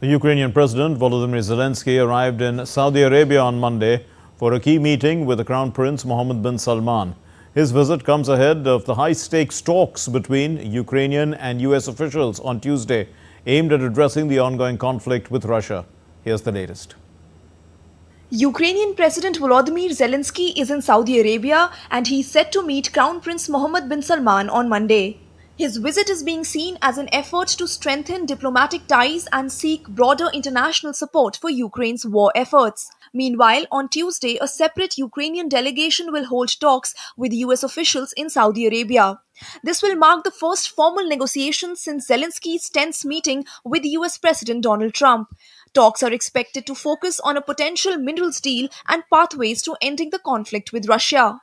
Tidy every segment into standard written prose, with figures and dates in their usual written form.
The Ukrainian President Volodymyr Zelenskyy arrived in Saudi Arabia on Monday for a key meeting with the Crown Prince Mohammed bin Salman. His visit comes ahead of the high-stakes talks between Ukrainian and US officials on Tuesday, aimed at addressing the ongoing conflict with Russia. Here's the latest. Ukrainian President Volodymyr Zelenskyy is in Saudi Arabia and he is set to meet Crown Prince Mohammed bin Salman on Monday. His visit is being seen as an effort to strengthen diplomatic ties and seek broader international support for Ukraine's war efforts. Meanwhile, on Tuesday, a separate Ukrainian delegation will hold talks with US officials in Saudi Arabia. This will mark the first formal negotiations since Zelenskyy's tense meeting with US President Donald Trump. Talks are expected to focus on a potential minerals deal and pathways to ending the conflict with Russia.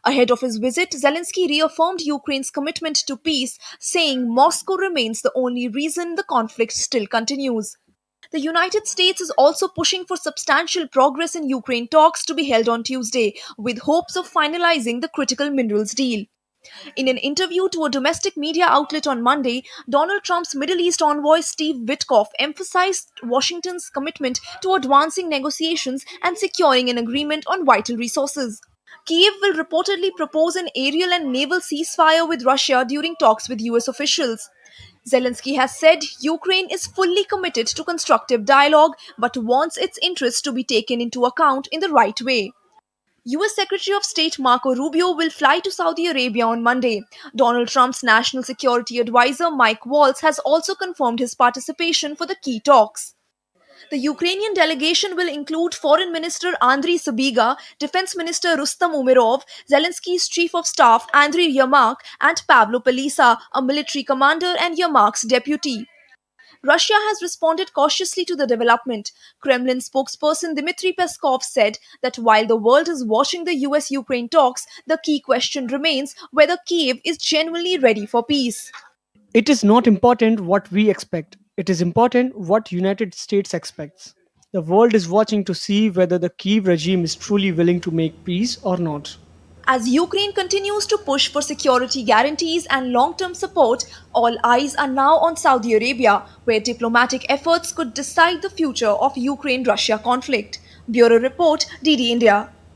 Ahead of his visit, Zelenskyy reaffirmed Ukraine's commitment to peace, saying Moscow remains the only reason the conflict still continues. The United States is also pushing for substantial progress in Ukraine talks to be held on Tuesday, with hopes of finalizing the critical minerals deal. In an interview to a domestic media outlet on Monday, Donald Trump's Middle East envoy Steve Witkoff emphasized Washington's commitment to advancing negotiations and securing an agreement on vital resources. Kiev will reportedly propose an aerial and naval ceasefire with Russia during talks with US officials. Zelenskyy has said Ukraine is fully committed to constructive dialogue but wants its interests to be taken into account in the right way. US Secretary of State Marco Rubio will fly to Saudi Arabia on Monday. Donald Trump's national security advisor Mike Waltz has also confirmed his participation for the key talks. The Ukrainian delegation will include Foreign Minister Andriy Sybiga, Defense Minister Rustam Umerov, Zelenskyy's Chief of Staff Andriy Yermak, and Pavlo Pelisa, a military commander and Yermak's deputy. Russia has responded cautiously to the development. Kremlin spokesperson Dmitry Peskov said that while the world is watching the US-Ukraine talks, the key question remains whether Kiev is genuinely ready for peace. It is not important what we expect. It is important what United States expects. The world is watching to see whether the Kyiv regime is truly willing to make peace or not. As Ukraine continues to push for security guarantees and long-term support, all eyes are now on Saudi Arabia, where diplomatic efforts could decide the future of Ukraine-Russia conflict. Bureau Report, DD India.